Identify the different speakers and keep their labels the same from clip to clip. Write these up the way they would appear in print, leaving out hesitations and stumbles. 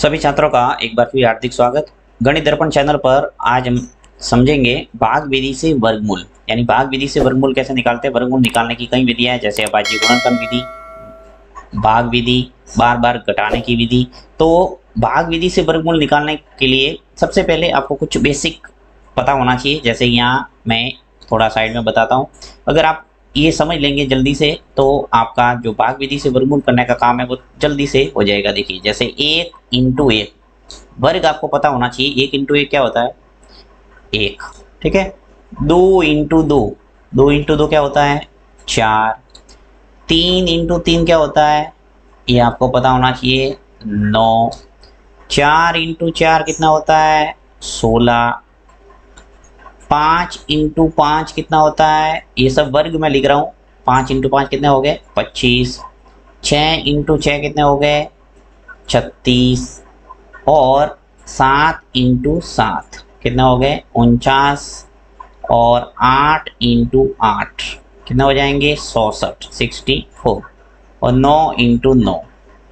Speaker 1: सभी छात्रों का एक बार फिर हार्दिक स्वागत। गणित दर्पण चैनल पर आज हम समझेंगे भाग विधि से वर्गमूल, यानी भाग विधि से वर्गमूल कैसे निकालते हैं। वर्गमूल निकालने की कई विधियां हैं, जैसे अभाज्य गुणनखंड विधि, भाग विधि, बार बार घटाने की विधि। तो भाग विधि से वर्गमूल निकालने के लिए सबसे पहले आपको कुछ बेसिक पता होना चाहिए। जैसे यहाँ मैं थोड़ा साइड में बताता हूँ। अगर आप ये समझ लेंगे जल्दी से तो आपका जो भाग विधि से वर्गमूल करने का काम है वो जल्दी से हो जाएगा। देखिए, जैसे 1 × 1 वर्ग आपको पता होना चाहिए। 1 × 1 क्या होता है? 1, ठीक है। 2 × 2, 2 × 2 क्या होता है? 4। 3 × 3 क्या होता है? ये आपको पता होना चाहिए, 9। 4 × 4 कितना होता है? 16। 5 × 5 कितना होता है? ये सब वर्ग मैं लिख रहा हूँ। 5 × 5 कितने हो गए? 25। 6 × 6 कितने हो गए? 36। और 7 × 7 कितने हो गए? 49। और 8 × 8 कितने हो जाएंगे? 66, 64। और 9 × 9,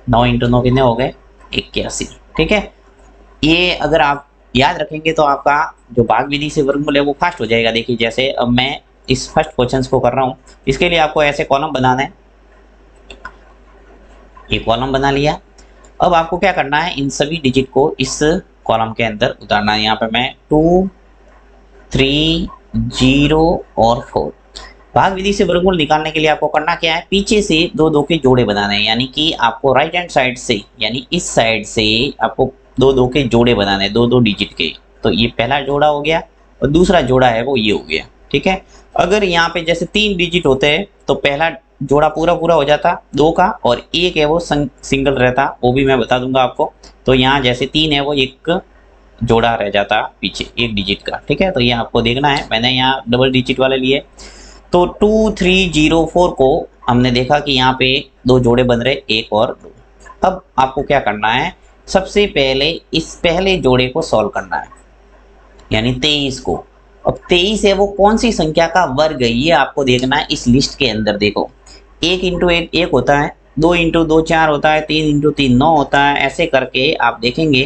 Speaker 1: 9 × 9 कितने हो गए? 81, ठीक है। ये अगर आप याद रखेंगे तो आपका जो भाग विधि से वर्गमूल है वो फास्ट हो जाएगा। देखिए, जैसे अब मैं इस फर्स्ट क्वेश्चन को कर रहा हूँ, इसके लिए आपको ऐसे कॉलम बनाना है। ये कॉलम बना लिया। अब आपको क्या करना है, इन सभी डिजिट को इस कॉलम के अंदर उतारना है। यहाँ पे मैं 2, 3, 0 और 4। भाग विधि से वर्गमूल निकालने के लिए आपको करना क्या है, पीछे से दो दो के जोड़े बनाने हैं। यानी कि आपको राइट हैंड साइड से, यानी इस साइड से आपको दो दो के जोड़े बनाने हैं, दो दो डिजिट के। तो ये पहला जोड़ा हो गया और दूसरा जोड़ा है वो ये हो गया, ठीक है। अगर यहाँ पे जैसे 3 डिजिट होते हैं तो पहला जोड़ा पूरा पूरा हो जाता 2 का, और एक है वो सिंगल रहता, वो भी मैं बता दूंगा आपको। तो यहाँ जैसे 3 है वो एक जोड़ा रह जाता पीछे एक डिजिट का, ठीक है। तो ये आपको देखना है, मैंने यहाँ डबल डिजिट वाले लिए। तो 2, 3, 0, 4 को हमने देखा कि यहाँ पे दो जोड़े बन रहे, 1 और 2। अब आपको क्या करना है, सबसे पहले इस पहले जोड़े को सॉल्व करना है, यानी 23 को। अब 23 है वो कौन सी संख्या का वर्ग है, ये आपको देखना है इस लिस्ट के अंदर। देखो, 1 × 1 1 होता है, 2 × 2 4 होता है, 3 × 3 9 होता है। ऐसे करके आप देखेंगे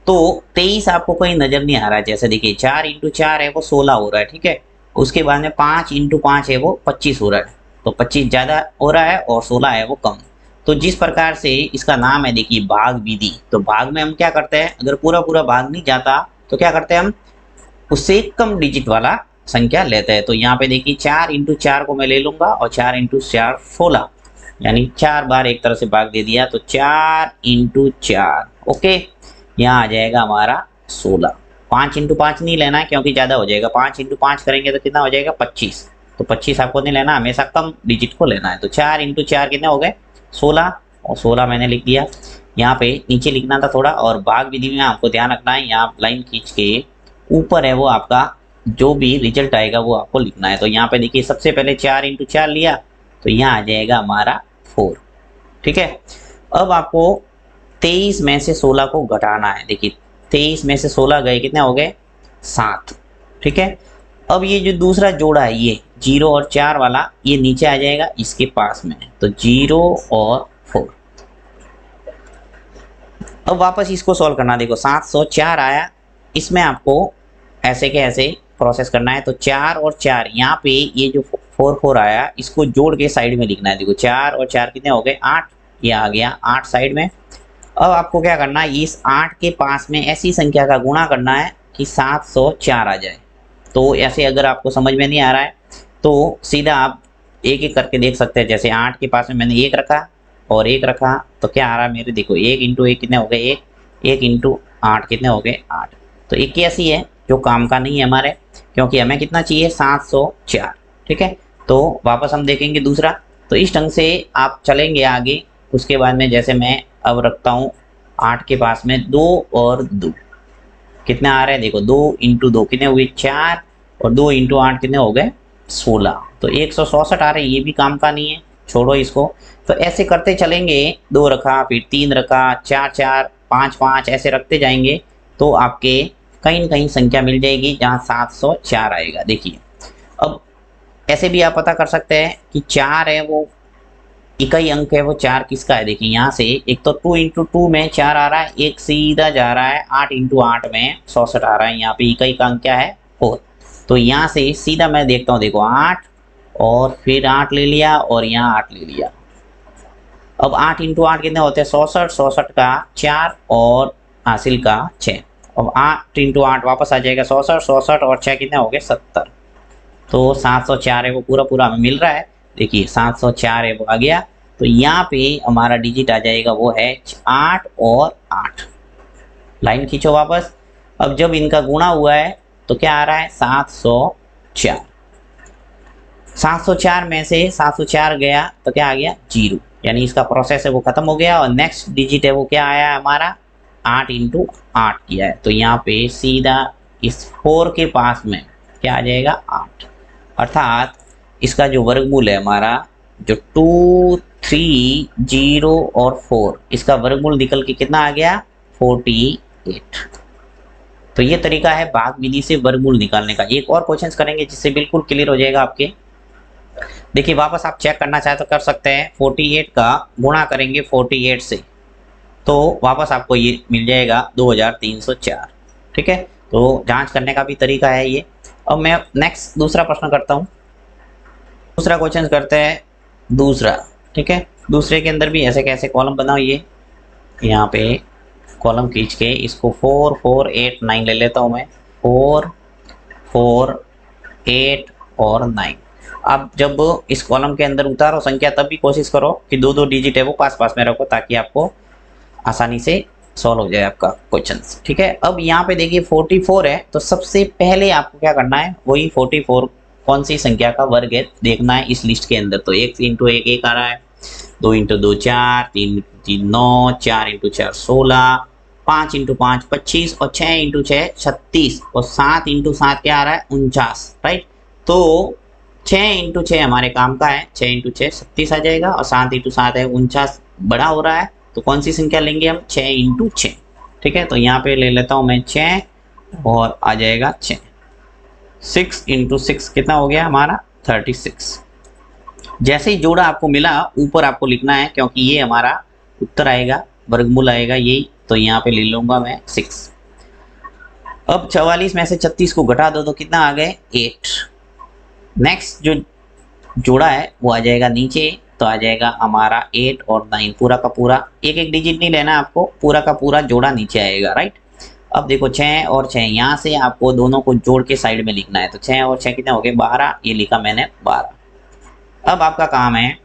Speaker 1: तो 23 आपको कहीं नजर नहीं आ रहा है। जैसे देखिए, 4 × 4 है वो 16 हो रहा है, ठीक है। उसके बाद में 5 × 5 है वो 25 हो रहा है। तो 25 ज्यादा हो रहा है और 16 है वो कम। तो जिस प्रकार से इसका नाम है, देखिए, भाग विधि। तो भाग में हम क्या करते हैं, अगर पूरा पूरा भाग नहीं जाता तो क्या करते हैं, हम उससे कम डिजिट वाला संख्या लेते हैं। तो यहाँ पे देखिए, 4 × 4 को मैं ले लूंगा और 4 × 4 16, यानी 4 बार एक तरह से भाग दे दिया। तो 4 × 4, ओके, यहाँ आ जाएगा हमारा 16। 5 × 5 नहीं लेना है क्योंकि ज्यादा हो जाएगा। 5 × 5 करेंगे तो कितना हो जाएगा? 25। तो 25 आपको नहीं लेना, हमेशा कम डिजिट को लेना है। तो 4 × 4 कितने हो गए? 16, और 16 मैंने लिख दिया। यहाँ पे नीचे लिखना था थोड़ा, और भाग विधि में आपको ध्यान रखना है, यहाँ लाइन खींच के ऊपर है वो आपका जो भी रिजल्ट आएगा वो आपको लिखना है। तो यहाँ पे देखिए, सबसे पहले 4 × 4 लिया तो यहाँ आ जाएगा हमारा 4, ठीक है। अब आपको 23 में से 16 को घटाना है। देखिए, 23 में से 16 गए, कितने हो गए? 7, ठीक है। अब ये जो दूसरा जोड़ा है, ये 0 और 4 वाला, ये नीचे आ जाएगा इसके पास में। तो 0 और 4। अब वापस इसको सॉल्व करना। देखो, 704 आया, इसमें आपको ऐसे के ऐसे प्रोसेस करना है। तो 4 और 4, यहाँ पे ये जो 4 4 आया, इसको जोड़ के साइड में लिखना है। देखो, 4 और 4 कितने हो गए? 8, ये आ गया 8 साइड में। अब आपको क्या करना है, इस 8 के पास में ऐसी संख्या का गुणा करना है कि 704 आ जाए। तो ऐसे अगर आपको समझ में नहीं आ रहा है तो सीधा आप एक एक करके देख सकते हैं। जैसे 8 के पास में मैंने 1 रखा और 1 रखा, तो क्या आ रहा है मेरे? देखो, 1 × 1 कितने हो गए? 1, 1 × 8 कितने हो गए? 8। तो 81 है जो काम का नहीं है हमारे, क्योंकि हमें कितना चाहिए? 704, ठीक है। तो वापस हम देखेंगे दूसरा। तो इस ढंग से आप चलेंगे आगे। उसके बाद में जैसे मैं अब रखता हूँ 8 के पास में 2 और 2 कितने आ रहे हैं? देखो, 2 × 2 कितने हुए? 4, और 2 × 8 कितने हो गए? 16। तो 164 आ रहे हैं, ये भी काम का नहीं है, छोड़ो इसको। तो ऐसे करते चलेंगे, 2 रखा, फिर 3 रखा, 4 4, 5 5, ऐसे रखते जाएंगे तो आपके कहीं न कहीं संख्या मिल जाएगी जहाँ 704 आएगा। देखिए, अब ऐसे भी आप पता कर सकते हैं कि 4 है वो इकाई अंक है वो 4 किसका है, देखिए यहाँ से एक तो 2 इंटू 2 में 4 आ रहा है, एक सीधा जा रहा है 8 इंटू 8 में 66 आ रहा है। यहाँ पे इकाई का अंक क्या है 4। तो यहाँ से सीधा मैं देखता हूँ, देखो 8 और फिर 8 ले लिया और यहाँ 8 ले लिया। अब 8 इंटू 8 कितने होते हैं 66, 66 का 4 और हासिल का 6। अब 8 इंटू 8 वापस आ जाएगा 66, 66 और 6 कितने हो गए 70। तो 704 है वो पूरा पूरा हमें मिल रहा है। देखिए 704 है वो आ गया। तो यहाँ पे हमारा डिजिट आ जाएगा वो है 8 और 8। लाइन खींचो वापस। अब जब इनका गुणा हुआ है तो क्या आ रहा है 704। 704 में से 704 गया तो क्या आ गया 0, यानी इसका प्रोसेस है वो खत्म हो गया। और नेक्स्ट डिजिट है वो क्या आया हमारा 8 इंटू 8 किया है। तो यहाँ पे सीधा इस 4 के पास में क्या आ जाएगा 8, अर्थात इसका जो वर्गमूल है हमारा जो 2, 3, 0 और 4, इसका वर्गमूल निकल के कितना आ गया 48। तो ये तरीका है भाग विधि से वर्गमूल निकालने का। एक और क्वेश्चन करेंगे जिससे बिल्कुल क्लियर हो जाएगा आपके। देखिए वापस आप चेक करना चाहे तो कर सकते हैं। 48 का गुणा करेंगे 48 से तो वापस आपको ये मिल जाएगा 2304। ठीक है, तो जांच करने का भी तरीका है ये। अब मैं नेक्स्ट दूसरा प्रश्न करता हूँ। दूसरा क्वेश्चन करते हैं दूसरा। ठीक है, दूसरे के अंदर भी ऐसे कैसे कॉलम बनाओ, ये यहाँ पे कॉलम खींच के इसको 4, 4, 8, 9 ले लेता हूँ मैं। 4, 4, 8 और 9। अब जब इस कॉलम के अंदर उतारो संख्या तब भी कोशिश करो कि दो दो डिजिट है वो पास पास में रखो ताकि आपको आसानी से सॉल्व हो जाए आपका क्वेश्चन। ठीक है, अब यहाँ पे देखिए 44 है तो सबसे पहले आपको क्या करना है वही 44 कौन सी संख्या का वर्ग है देखना है इस लिस्ट के अंदर। तो 1 इंटू 1 1 आ रहा है, 2 इंटू 2 4, 3 इंटू 3 9, 4 इंटू 4 16, 5 इंटू 5 25 और 6 इंटू 6 36 और 7 इंटू 7 क्या आ रहा है 49। राइट, तो 6 इंटू 6 हमारे काम का है, 6 इंटू 6 36 आ जाएगा और 7 इंटू 7 है 49 बड़ा हो रहा है। तो कौन सी संख्या लेंगे हम 6 इंटू 6। ठीक है, तो यहाँ पे ले लेता हूँ मैं 6 और आ जाएगा 6। 6 इंटू 6 कितना हो गया हमारा 36। जैसे ही जोड़ा आपको मिला ऊपर आपको लिखना है क्योंकि ये हमारा उत्तर आएगा, वर्गमूल आएगा यही। तो यहाँ पे ले लूंगा मैं 6। अब 44 में से 36 को घटा दो तो कितना आ गए 8। नेक्स्ट जो जोड़ा है वो आ जाएगा नीचे, तो आ जाएगा हमारा 8 और 9 पूरा का पूरा। एक एक डिजिट नहीं लेना आपको, पूरा का पूरा जोड़ा नीचे आएगा। राइट, अब देखो 6 और 6 यहाँ से आपको दोनों को जोड़ के साइड में लिखना है। तो 6 और 6 कितने हो गए 12, ये लिखा मैंने 12। अब आपका काम है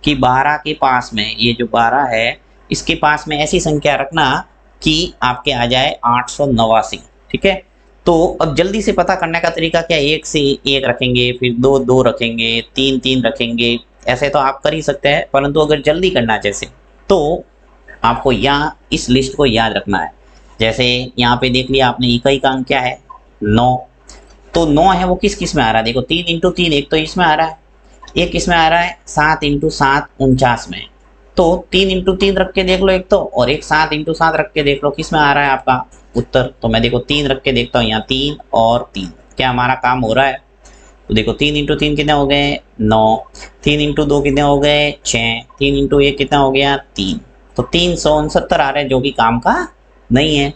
Speaker 1: कि 12 के पास में ये जो 12 है इसके पास में ऐसी संख्या रखना कि आपके आ जाए 889। ठीक है, तो अब जल्दी से पता करने का तरीका क्या, 1 से 1 रखेंगे, फिर 2 2 रखेंगे, 3 3 रखेंगे, ऐसे तो आप कर ही सकते हैं। परंतु अगर जल्दी करना जैसे तो आपको यहाँ इस लिस्ट को याद रखना है। जैसे यहाँ पे देख लिया आपने इकाई का अंक क्या है 9, तो 9 है वो किस किस में आ रहा है देखो 3 इंटू 3 एक तो इसमें आ रहा है, एक किस में आ रहा है 7 इंटू 7 49 में। तो 3 इंटू 3 रख के देख लो एक तो, और एक 7 इंटू 7 रख के देख लो किस में आ रहा है आपका उत्तर। तो मैं देखो 3 रख के देखता हूँ यहाँ 3 और 3 क्या हमारा काम हो रहा है। तो देखो 3 इंटू 3 कितने हो गए 9, 3 इंटू 2 कितने हो गए 6, 3 इंटू 1 कितना हो गया 3। तो 369 आ रहे हैं जो कि काम का नहीं है।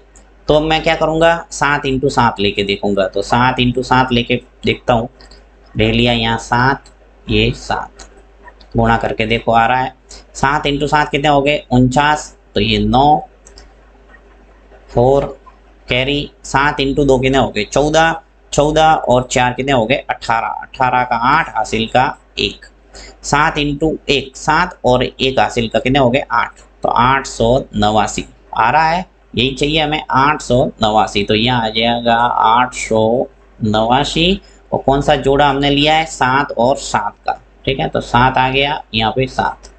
Speaker 1: तो अब मैं क्या करूँगा 7 इंटू 7 लेके देखूंगा। तो 7 इंटू 7 लेके देखता हूँ, ले लिया यहाँ 7, ये 7 गुणा करके देखो आ रहा है 7 इंटू 7 कितने हो गए 49। तो ये 9 4 कैरी 7 इंटू 2 कितने हो गए 14, 14 और 4 कितने हो गए 18, 18 का 8 हासिल का 1, 7 इंटू 1 7 और 1 हासिल का कितने हो गए 8। तो 889 आ रहा है, यही चाहिए हमें 889। तो यह आ जाएगा 889 और कौन सा जोड़ा हमने लिया है 7 और 7 का। ठीक है, तो 7 आ गया यहाँ पे 7,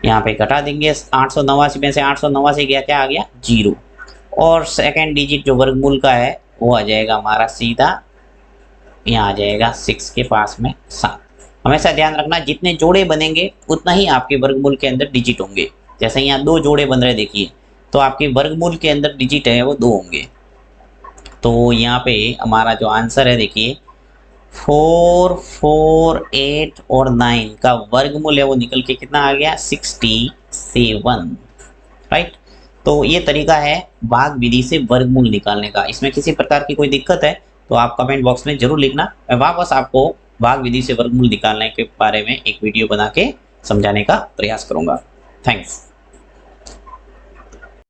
Speaker 1: यहाँ पे घटा देंगे 889 में से 889 गया क्या आ गया 0। और सेकंड डिजिट जो वर्गमूल का है वो आ जाएगा हमारा सीधा यहाँ आ जाएगा 6 के पास में 7। हमेशा ध्यान रखना जितने जोड़े बनेंगे उतना ही आपके वर्गमूल के अंदर डिजिट होंगे। जैसे यहाँ 2 जोड़े बन रहे देखिए, तो आपके वर्गमूल के अंदर डिजिट है वो 2 होंगे। तो यहाँ पे हमारा जो आंसर है देखिए 4, 4, 8 और 9 का वर्गमूल है वो निकल के कितना आ गया 67, राइट। तो ये तरीका है भाग विधि से वर्गमूल निकालने का। इसमें किसी प्रकार की कोई दिक्कत है तो आप कमेंट बॉक्स में जरूर लिखना, मैं वापस आपको भाग विधि से वर्गमूल निकालने के बारे में एक वीडियो बना के समझाने का प्रयास करूंगा। थैंक्स।